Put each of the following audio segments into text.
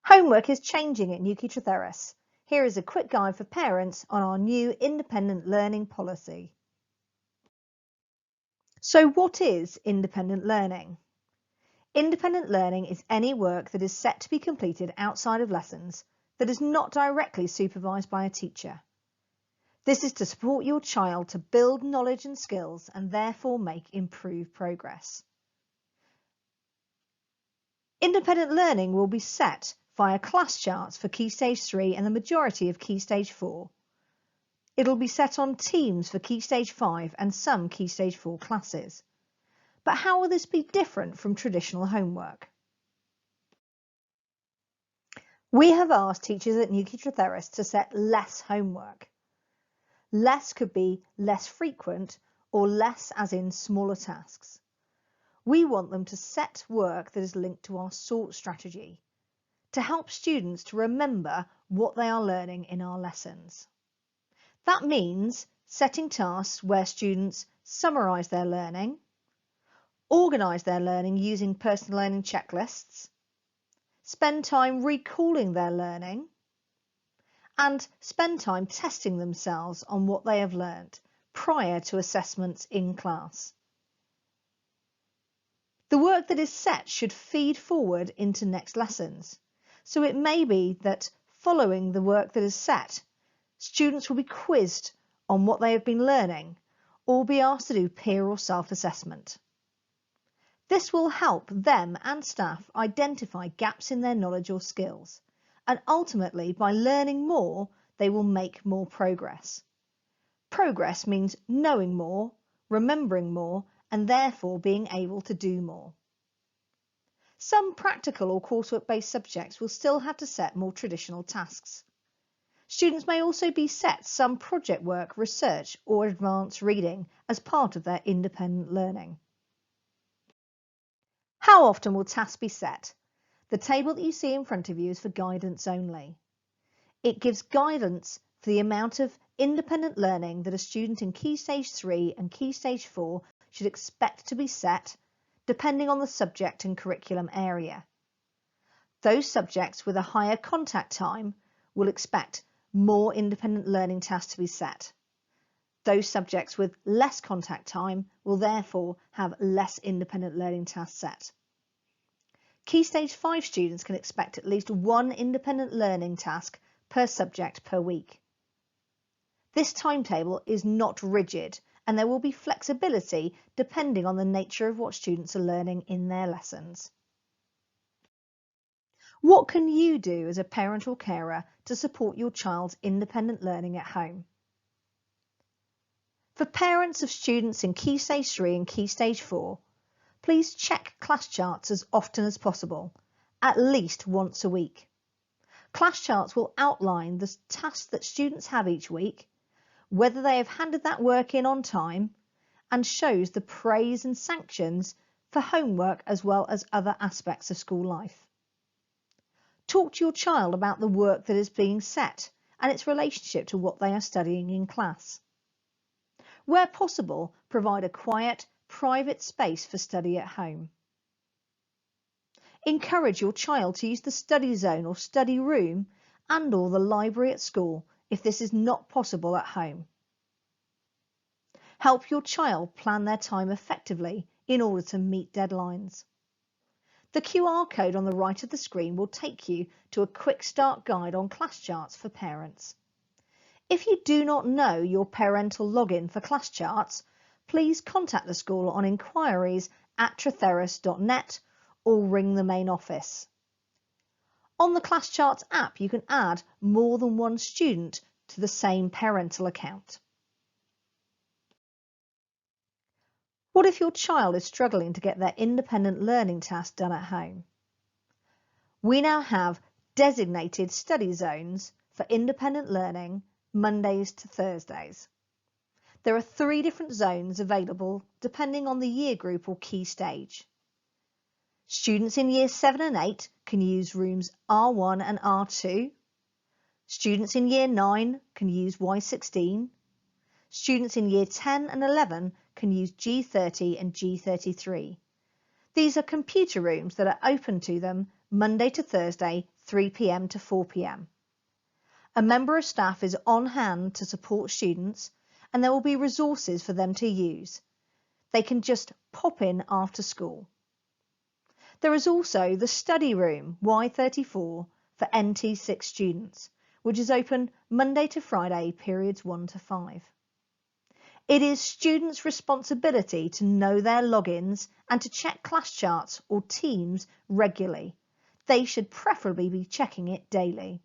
Homework is changing at Newquay Tretheris. Here is a quick guide for parents on our new independent learning policy. So what is independent learning? Independent learning is any work that is set to be completed outside of lessons that is not directly supervised by a teacher. This is to support your child to build knowledge and skills and therefore make improved progress. Independent learning will be set via class charts for Key Stage 3 and the majority of Key Stage 4. It'll be set on teams for Key Stage 5 and some Key Stage 4 classes. But how will this be different from traditional homework? We have asked teachers at Newquay Tretheris to set less homework. Less could be less frequent or less as in smaller tasks. We want them to set work that is linked to our SORT strategy to help students to remember what they are learning in our lessons. That means setting tasks where students summarise their learning, organise their learning using personal learning checklists, spend time recalling their learning, and spend time testing themselves on what they have learnt prior to assessments in class. The work that is set should feed forward into next lessons, so it may be that following the work that is set, students will be quizzed on what they have been learning or be asked to do peer or self-assessment. This will help them and staff identify gaps in their knowledge or skills, and ultimately by learning more they will make more progress. Progress means knowing more, remembering more, and therefore being able to do more. Some practical or coursework-based subjects will still have to set more traditional tasks. Students may also be set some project work, research or advanced reading as part of their independent learning. How often will tasks be set? The table that you see in front of you is for guidance only. It gives guidance for the amount of independent learning that a student in Key Stage 3 and Key Stage 4 should expect to be set, depending on the subject and curriculum area. Those subjects with a higher contact time will expect more independent learning tasks to be set. Those subjects with less contact time will therefore have less independent learning tasks set. Key Stage 5 students can expect at least one independent learning task per subject per week. This timetable is not rigid, and there will be flexibility depending on the nature of what students are learning in their lessons. What can you do as a parent or carer to support your child's independent learning at home? For parents of students in Key Stage 3 and Key Stage 4, please check class charts as often as possible, at least once a week. Class charts will outline the tasks that students have each week, whether they have handed that work in on time, and shows the praise and sanctions for homework as well as other aspects of school life. Talk to your child about the work that is being set and its relationship to what they are studying in class. Where possible, provide a quiet, private space for study at home. Encourage your child to use the study zone or study room and/or the library at school if this is not possible at home. Help your child plan their time effectively in order to meet deadlines. The QR code on the right of the screen will take you to a quick start guide on class charts for parents. If you do not know your parental login for class charts, please contact the school on inquiries@tretheris.net or ring the main office. On the Class Charts app, you can add more than one student to the same parental account. What if your child is struggling to get their independent learning tasks done at home? We now have designated study zones for independent learning Mondays to Thursdays. There are 3 different zones available depending on the year group or key stage. Students in Year 7 and 8 can use rooms R1 and R2. Students in Year 9 can use Y16. Students in Year 10 and 11 can use G30 and G33. These are computer rooms that are open to them Monday to Thursday, 3 p.m. to 4 p.m. A member of staff is on hand to support students, and there will be resources for them to use. They can just pop in after school. There is also the study room Y34 for NT6 students, which is open Monday to Friday, periods 1 to 5. It is students' responsibility to know their logins and to check class charts or Teams regularly. They should preferably be checking it daily.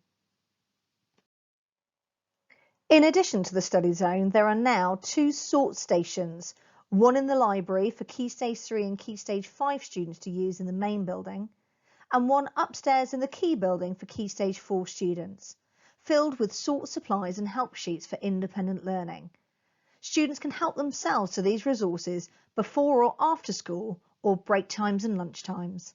In addition to the study zone, there are now 2 sort stations, one in the library for Key Stage 3 and Key Stage 5 students to use in the main building, and one upstairs in the Key building for Key Stage 4 students, filled with sort supplies and help sheets for independent learning. Students can help themselves to these resources before or after school or break times and lunch times.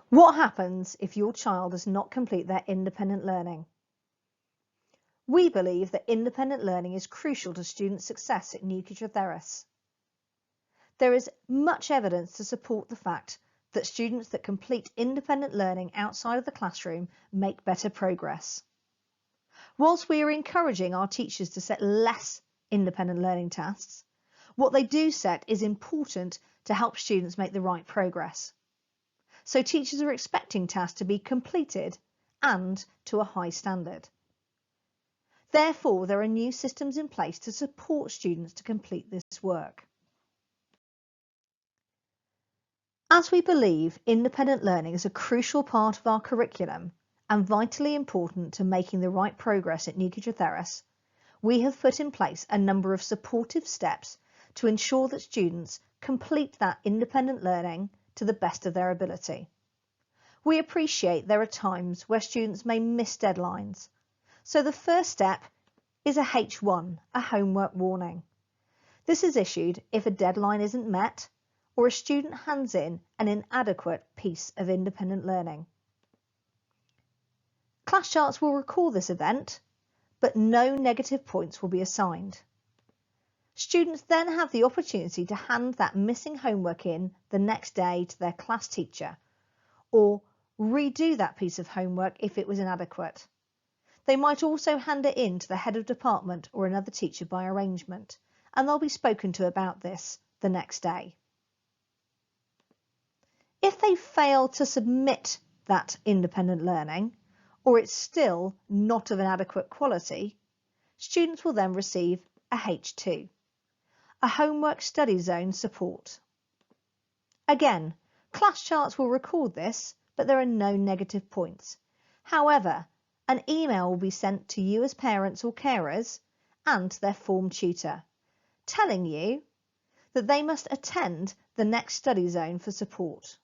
What happens if your child does not complete their independent learning? We believe that independent learning is crucial to student success at New Kitchener-Therras. There is much evidence to support the fact that students that complete independent learning outside of the classroom make better progress. Whilst we are encouraging our teachers to set less independent learning tasks, what they do set is important to help students make the right progress. So teachers are expecting tasks to be completed and to a high standard. Therefore, there are new systems in place to support students to complete this work. As we believe independent learning is a crucial part of our curriculum and vitally important to making the right progress at New Kitchener-Therras, we have put in place a number of supportive steps to ensure that students complete that independent learning to the best of their ability. We appreciate there are times where students may miss deadlines, so the first step is a H1, a homework warning. This is issued if a deadline isn't met or a student hands in an inadequate piece of independent learning. Class charts will record this event, but no negative points will be assigned. Students then have the opportunity to hand that missing homework in the next day to their class teacher, or redo that piece of homework if it was inadequate. They might also hand it in to the head of department or another teacher by arrangement, and they'll be spoken to about this the next day. If they fail to submit that independent learning, or it's still not of an adequate quality, students will then receive a H2, a homework study zone support. Again, class charts will record this, but there are no negative points. However, an email will be sent to you as parents or carers and their form tutor, telling you that they must attend the next study zone for support.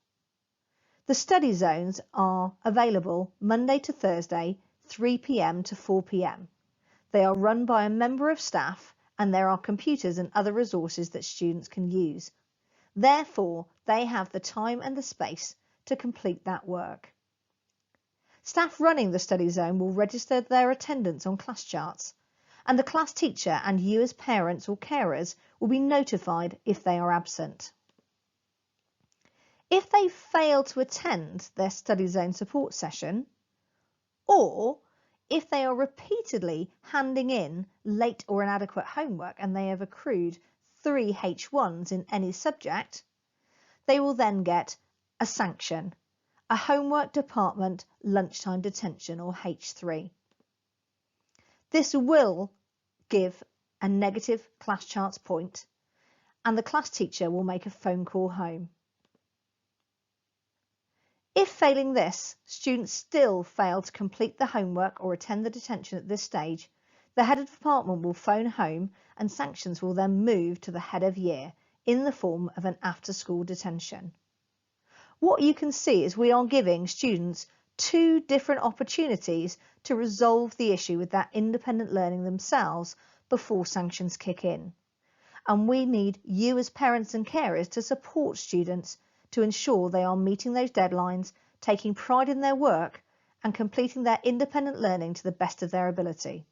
The study zones are available Monday to Thursday, 3 p.m. to 4 p.m. They are run by a member of staff and there are computers and other resources that students can use. Therefore, they have the time and the space to complete that work. Staff running the study zone will register their attendance on class charts, and the class teacher and you as parents or carers will be notified if they are absent. If they fail to attend their study zone support session, or if they are repeatedly handing in late or inadequate homework and they have accrued 3 H1s in any subject, they will then get a sanction, a homework department lunchtime detention or H3. This will give a negative class charts point and the class teacher will make a phone call home. If failing this, students still fail to complete the homework or attend the detention at this stage, the head of department will phone home and sanctions will then move to the head of year in the form of an after-school detention. What you can see is we are giving students 2 different opportunities to resolve the issue with that independent learning themselves before sanctions kick in. And we need you as parents and carers to support students to ensure they are meeting those deadlines, taking pride in their work and completing their independent learning to the best of their ability.